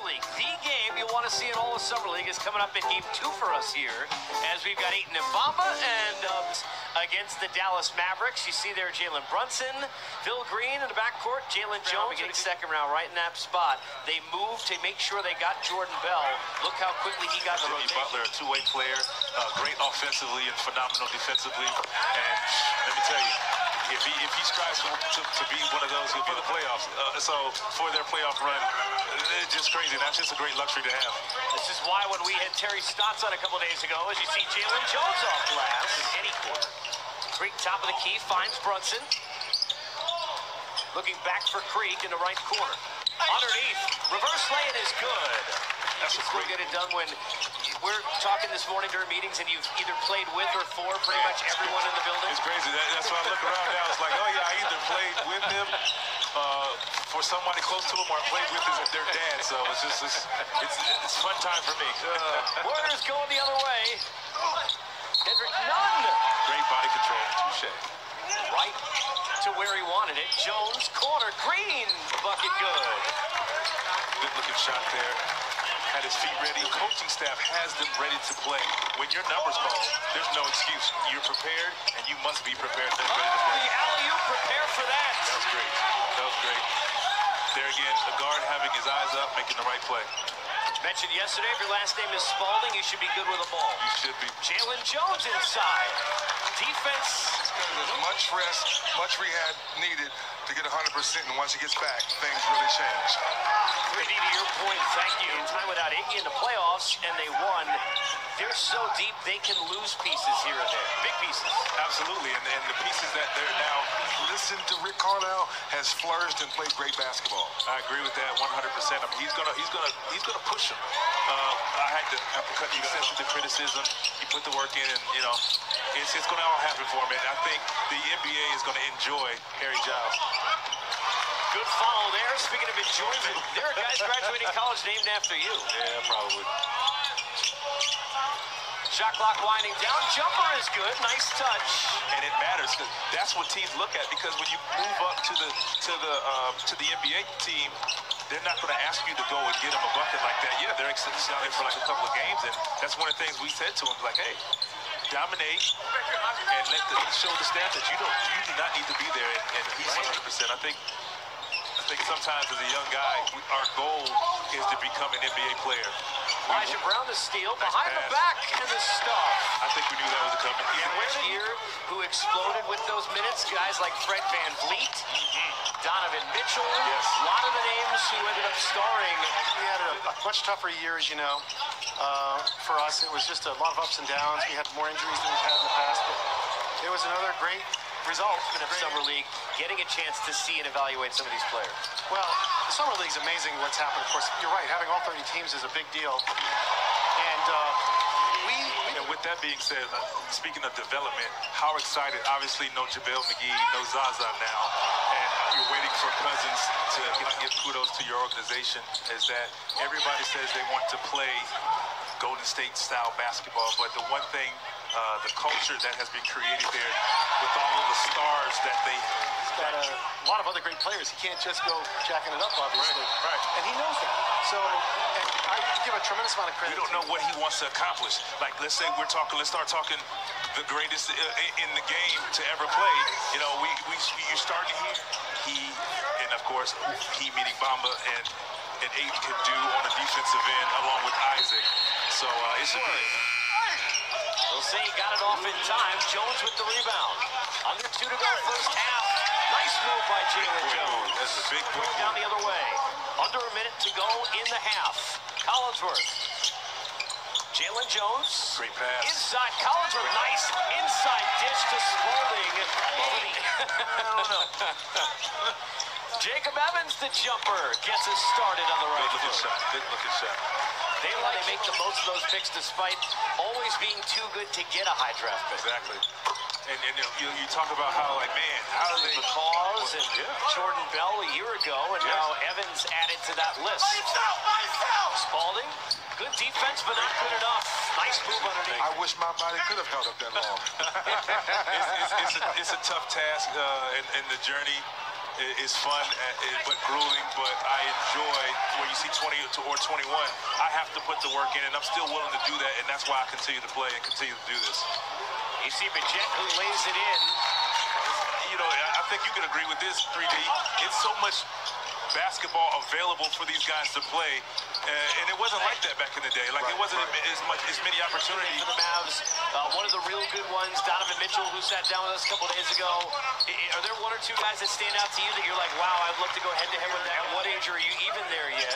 League. The game you want to see in all of Summer League is coming up in Game 2 for us here, as we've got Aiton Mbamba and against the Dallas Mavericks. You see there Jalen Brunson, Phil Green in the backcourt, Jalen Jones getting second round right in that spot. They moved to make sure they got Jordan Bell. Look how quickly he got the rotation. Butler, a two-way player, great offensively and phenomenal defensively. And let me tell you, if he strives to be one of those, he'll be in the playoffs. So for their playoff run, it's just crazy. That's just a great luxury to have. This is why when we had Terry Stotts on a couple days ago, as you see Jalen Jones off glass in any quarter. Creek top of the key, finds Brunson. Looking back for Creek in the right corner. Underneath, reverse lay-in is good. That's a great. Get it done when we're talking this morning during meetings and you've either played with or for pretty much everyone in the building. It's crazy. That's why I look around now. It's like, oh yeah, I either played with them for somebody close to them or I played with their dad. So it's just it's fun time for me. Warriors going the other way. Kendrick Nunn. Great body control. Touche. Right to where he wanted it. Jones corner. Green bucket good. Good looking shot there. Had his feet ready. Coaching staff has them ready to play. When your number's called, there's no excuse. You're prepared, and you must be prepared to play. The alley-oop, prepare for that. That was great. That was great. There again, the guard having his eyes up, making the right play. Mentioned yesterday, if your last name is Spalding, you should be good with a ball. You should be. Jalen Jones inside. Defense. There's much rest, much rehab needed to get 100%, and once he gets back, things really change. Pretty to your point, thank you. Time without Iggy in the playoffs, and they won. They're so deep, they can lose pieces here and there. Big pieces. Absolutely, and the pieces that they're now. Listen to Rick Carlisle has flourished and played great basketball. I agree with that 100%. I mean, he's gonna push him. I had to cut the sensitive criticism. He put the work in, and you know, it's gonna all happen for him. And I think the NBA is gonna enjoy Harry Giles. Good follow there. Speaking of enjoyment, there are guys graduating college named after you. Yeah, probably. Shot clock winding down. Jumper is good. Nice touch. And it matters. That's what teams look at, because when you move up to the NBA team, they're not going to ask you to go and get them a bucket like that. Yeah, they're extended down there for like a couple of games, and that's one of the things we said to them, like, hey, dominate and show the staff that you do not need to be there, and he's 100%. I think sometimes as a young guy, our goal is to become an NBA player. Elijah Brown the steal, behind the back, and the stuff. I think we knew that was coming. Here, who exploded with those minutes, guys like Fred Van Vliet, Donovan Mitchell, a lot of the names who ended up starring. We had a much tougher year, as you know. For us, it was just a lot of ups and downs. We had more injuries than we've had in the past, but it was another great result in the Summer League, getting a chance to see and evaluate some of these players. Well, the Summer League's amazing what's happened. Of course, you're right, having all 30 teams is a big deal. And and with that being said, speaking of development, how excited, obviously no JaVale McGee, no Zaza now, and you're waiting for Cousins to give kudos to your organization, is that everybody says they want to play Golden State style basketball, but the one thing, the culture that has been created there with all of the stars that he's got a lot of other great players. He can't just go jacking it up, obviously. Right. And he knows that. So, and I give a tremendous amount of credit. We don't know what he wants to accomplish. Like, let's say let's start talking the greatest in the game to ever play. You know, you're starting to hear and of course, he meaning Bamba and Aiton can do on the defensive end along with Isaac. So it's a They'll say he got it off in time. Jones with the rebound. Under 2 to go first half. Nice move by Jalen Jones. That's a big move. Down the other way. Under a minute to go in the half. Collinsworth. Jalen Jones. Great pass. Inside Collinsworth. Nice inside dish to Spalding. I don't know. Jacob Evans, the jumper, gets us started on the right foot. Good looking shot. They make the most of those picks despite always being too good to get a high draft pick. Exactly. And you talk about how, like, man, how do they... McCaws and Jordan Bell a year ago, and now Evans added to that list. Spalding, good defense, but not good enough. Nice move underneath. I wish my body could have held up that long. It's a tough task in the journey. is fun but grueling, but I enjoy where you see 20 or 21. I have to put the work in, and I'm still willing to do that, and that's why I continue to play and continue to do this. You see Bajet who lays it in. You know, I think you can agree with this, 3D. It's so much basketball available for these guys to play, and it wasn't like that back in the day. Like, it wasn't as many opportunities for the Mavs. One of the real good ones, Donovan Mitchell, who sat down with us a couple days ago. Are there one or two guys that stand out to you that you're like, wow, I'd love to go head-to-head with that? At what age are you even there yet?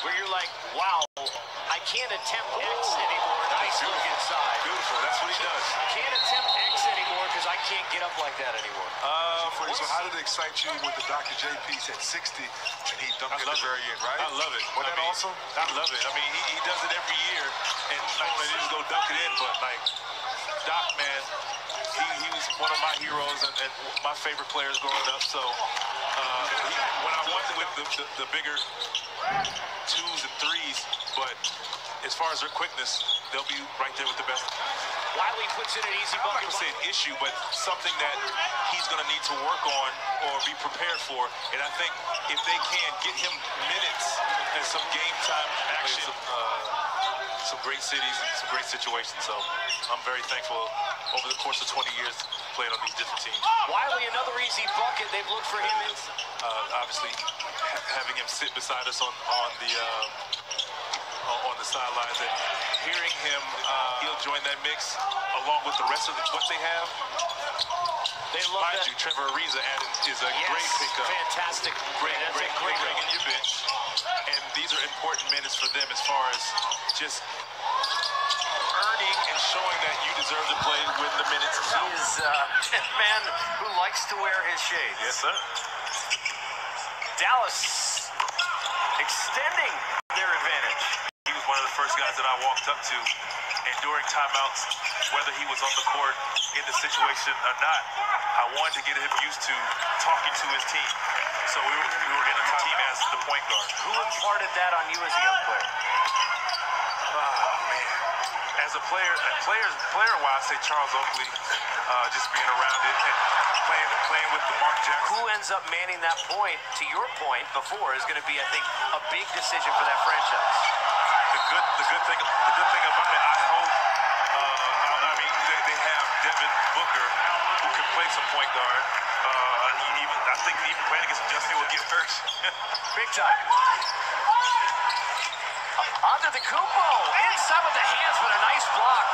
Where you're like, wow, I can't attempt X anymore. Nice look inside. Beautiful. That's what he does. Can't attempt X anymore because I can't get up like that anymore. So how did it excite you with the Dr. J piece at 60 and he dunked at the very end, right? I love it. Wasn't that awesome? I love it. I mean, he does it every year, and like, he just go dunk it in, but like, Doc, man, he was one of my heroes and my favorite players growing up. So when I wanted with the bigger 2s and 3s, but as far as their quickness, they'll be right there with the best. Wiley puts in an easy I'm not bucket. going to say an issue, but something that he's going to need to work on or be prepared for. And I think if they can get him minutes and some game time action, some great cities and some great situations. So I'm very thankful over the course of 20 years playing on these different teams. Wiley, another easy bucket. They've looked for him. Obviously, having him sit beside us on the sidelines and hearing him, he'll join that mix along with the rest of what they have. They love Mind that. you, Trevor Ariza is a great pickup. Fantastic. Great ring in your bench. And these are important minutes for them as far as just earning and showing that you deserve to play with the minutes. He is a man who likes to wear his shades. Yes, sir. Dallas extending their advantage. He was one of the first guys that I walked up to, and during timeouts, whether he was on the court in the situation or not, I wanted to get him used to talking to his team. So we were in a team as the point guard. Who imparted that on you as a young player? Oh, man. As a player-wise, say Charles Oakley, just being around it and playing with the Mark Jackson. Who ends up manning that point, to your point before, is going to be, I think, a big decision for that franchise. The good thing about it, I hope, I mean, they have Devin Booker, who can play some point guard. I think even playing against Justin will get hurt. Big time. Onto the Kupo. Inside with the hands, but a nice block.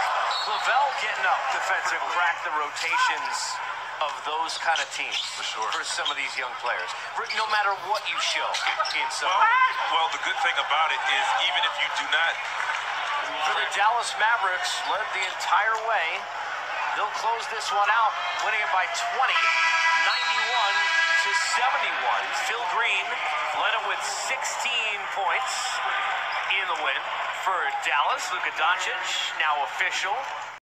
Clavel getting up defensive, crack the rotations of those kind of teams. For sure. For some of these young players. No matter what you show inside. Well, the good thing about it is even if you do not. For the Dallas Mavericks, led the entire way. They'll close this one out, winning it by 20, 91-71. Phil Green led it with 16 points in the win. For Dallas, Luka Doncic, now official.